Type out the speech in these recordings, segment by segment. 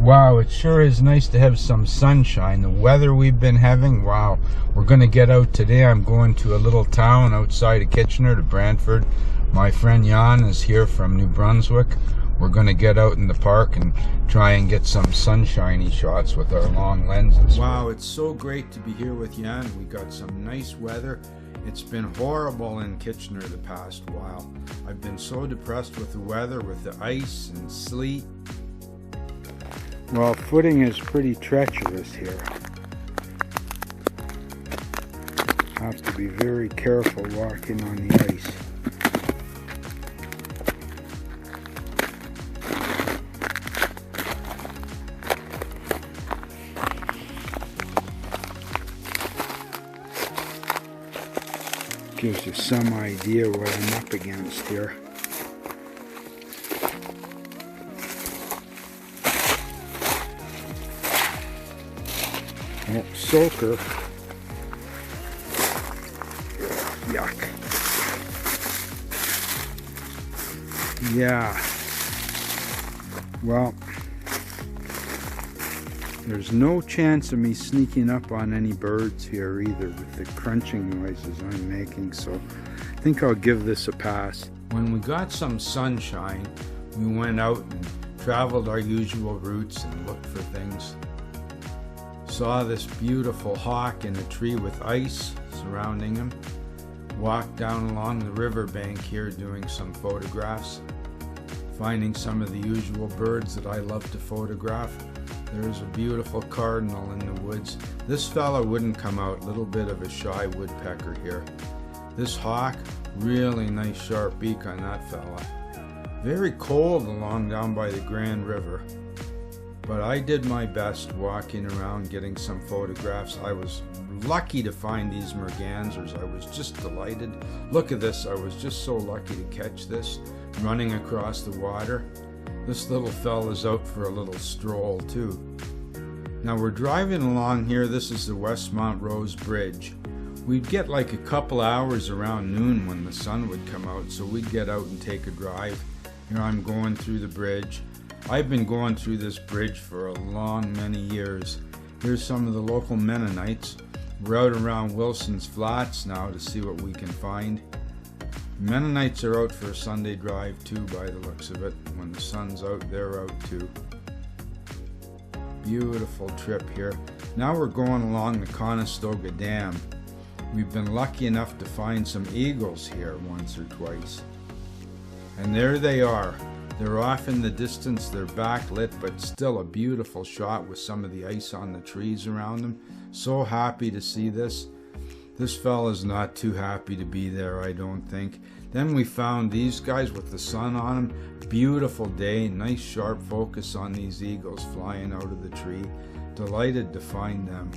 Wow, it sure is nice to have some sunshine. The weather we've been having, wow. We're going to get out today. I'm going to a little town outside of Kitchener, to Brantford. My friend Jan is here from New Brunswick. We're going to get out in the park and try and get some sunshiny shots with our long lenses. Wow, it's so great to be here with Jan. We got some nice weather. It's been horrible in Kitchener the past while. I've been so depressed with the weather, with the ice and sleet. Well, footing is pretty treacherous here. Have to be very careful walking on the ice. Gives you some idea what I'm up against here. Oh, soaker. Yuck. Yeah. Well, there's no chance of me sneaking up on any birds here either with the crunching noises I'm making, so I think I'll give this a pass. When we got some sunshine, we went out and traveled our usual routes and looked for things. Saw this beautiful hawk in a tree with ice surrounding him. Walked down along the riverbank here doing some photographs, finding some of the usual birds that I love to photograph. There's a beautiful cardinal in the woods. This fella wouldn't come out, little bit of a shy woodpecker here. This hawk, really nice sharp beak on that fella. Very cold along down by the Grand River. But I did my best walking around getting some photographs. I was lucky to find these mergansers. I was just delighted. Look at this, I was just so lucky to catch this running across the water. This little fella's out for a little stroll too. Now we're driving along here. This is the Westmount Rose Bridge. We'd get like a couple hours around noon when the sun would come out, so we'd get out and take a drive. Here I'm going through the bridge. I've been going through this bridge for a long many years. Here's some of the local Mennonites. We're out around Wilson's Flats now to see what we can find. Mennonites are out for a Sunday drive too, by the looks of it. When the sun's out, they're out too. Beautiful trip here. Now we're going along the Conestoga Dam. We've been lucky enough to find some eagles here once or twice. And there they are. They're off in the distance, they're backlit, but still a beautiful shot with some of the ice on the trees around them. So happy to see this. This fella's not too happy to be there, I don't think. Then we found these guys with the sun on them. Beautiful day, nice sharp focus on these eagles flying out of the tree. Delighted to find them.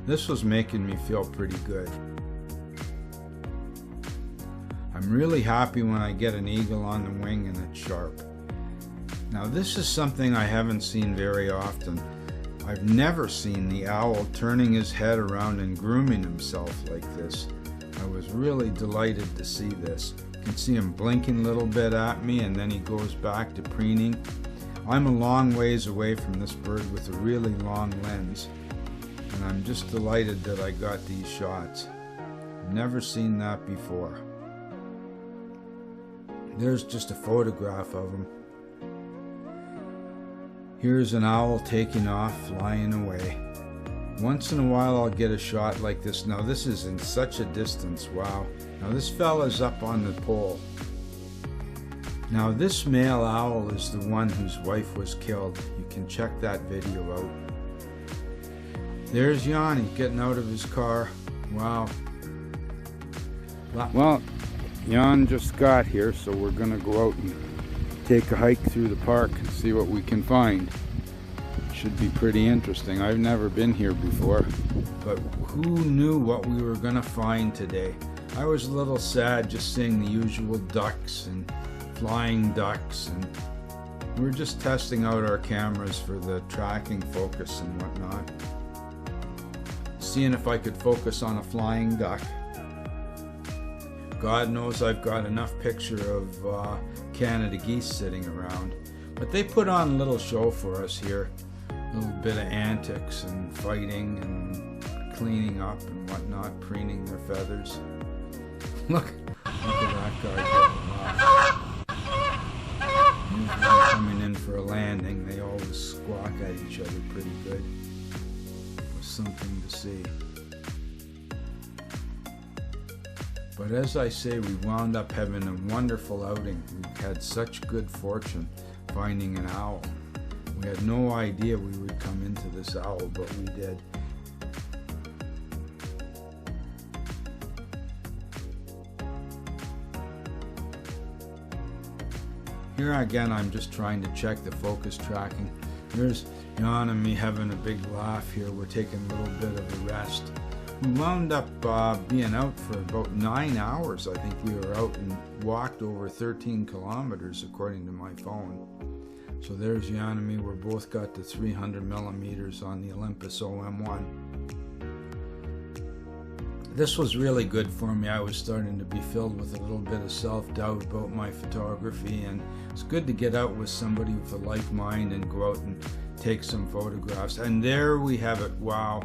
This was making me feel pretty good. I'm really happy when I get an eagle on the wing and it's sharp. Now this is something I haven't seen very often. I've never seen the owl turning his head around and grooming himself like this. I was really delighted to see this. You can see him blinking a little bit at me and then he goes back to preening. I'm a long ways away from this bird with a really long lens, and I'm just delighted that I got these shots. Never seen that before. There's just a photograph of him. Here's an owl taking off, flying away. Once in a while I'll get a shot like this. Now this is in such a distance, wow. Now this fella's up on the pole. Now this male owl is the one whose wife was killed. You can check that video out. There's Yanni getting out of his car. Wow. Well, Jan just got here, so we're gonna go out and take a hike through the park and see what we can find. Should be pretty interesting. I've never been here before, but who knew what we were gonna find today? I was a little sad just seeing the usual ducks and flying ducks, and we're just testing out our cameras for the tracking focus and whatnot. Seeing if I could focus on a flying duck. God knows I've got enough picture of Canada geese sitting around. But they put on a little show for us here. A little bit of antics and fighting and cleaning up and whatnot, preening their feathers. Look at that guy going. Here's one coming in for a landing. They always squawk at each other pretty good. It was something to see. But as I say, we wound up having a wonderful outing. We had such good fortune finding an owl. We had no idea we would come into this owl, but we did. Here again, I'm just trying to check the focus tracking. There's Jan and me having a big laugh here. We're taking a little bit of a rest. We wound up being out for about 9 hours. I think we were out and walked over 13 kilometers according to my phone. So there's Jan and me. We're both got the 300 millimeters on the Olympus OM1. This was really good for me. I was starting to be filled with a little bit of self-doubt about my photography, and it's good to get out with somebody with a like mind and go out and take some photographs. And there we have it. Wow.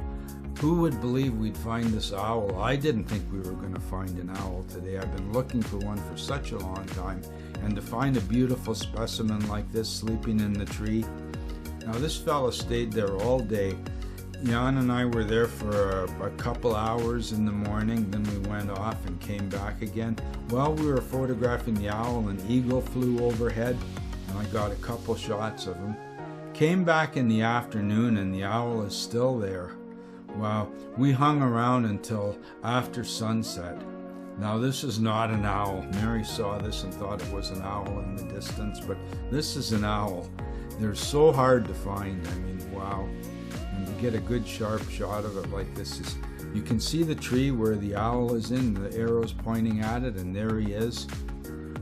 Who would believe we'd find this owl? I didn't think we were going to find an owl today. I've been looking for one for such a long time. And to find a beautiful specimen like this sleeping in the tree. Now this fella stayed there all day. Jan and I were there for a couple hours in the morning. Then we went off and came back again. While we were photographing the owl, an eagle flew overhead. And I got a couple shots of him. Came back in the afternoon and the owl is still there. Wow, we hung around until after sunset. Now this is not an owl. Mary saw this and thought it was an owl in the distance, but this is an owl. They're so hard to find. I mean, wow. And to get a good sharp shot of it like this is, you can see the tree where the owl is in, the arrow's pointing at it, and there he is.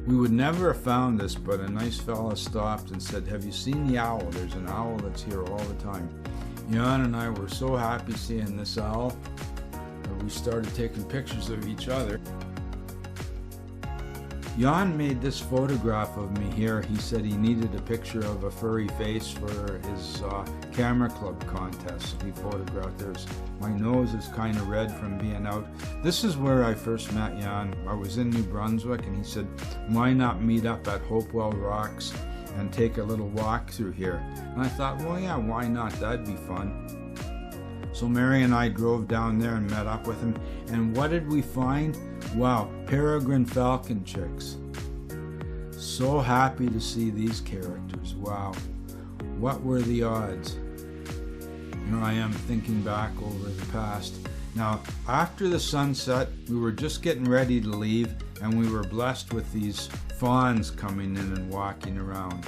We would never have found this, but a nice fella stopped and said, "Have you seen the owl? There's an owl that's here all the time." Jan and I were so happy seeing this owl that we started taking pictures of each other. Jan made this photograph of me here. He said he needed a picture of a furry face for his camera club contest. So he photographed theirs. My nose is kind of red from being out. This is where I first met Jan. I was in New Brunswick and he said, "Why not meet up at Hopewell Rocks and take a little walk through here?" And I thought, well, yeah, why not? That'd be fun. So Mary and I drove down there and met up with him. And what did we find? Wow, peregrine falcon chicks. So happy to see these characters. Wow, what were the odds? Here I am thinking back over the past. Now, after the sunset, we were just getting ready to leave, and we were blessed with these fawns coming in and walking around.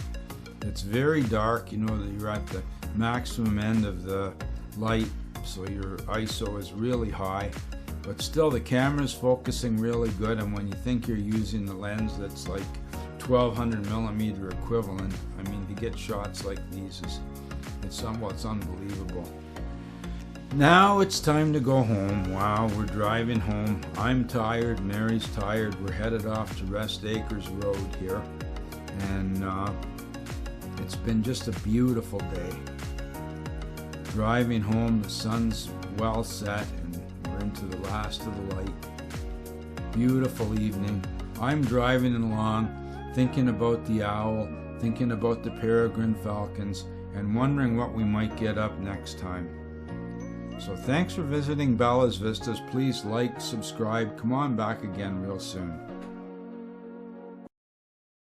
It's very dark, you know that you're at the maximum end of the light, so your ISO is really high, but still the camera's focusing really good, and when you think you're using the lens that's like 1200 millimeter equivalent, I mean, to get shots like these it's unbelievable. Now it's time to go home. Wow, we're driving home. I'm tired, Mary's tired. We're headed off to Rest Acres Road here. And it's been just a beautiful day. Driving home, the sun's well set and we're into the last of the light. Beautiful evening. I'm driving along, thinking about the owl, thinking about the peregrine falcons, and wondering what we might get up next time. So thanks for visiting Bella's Vistas. Please like, subscribe, come on back again real soon.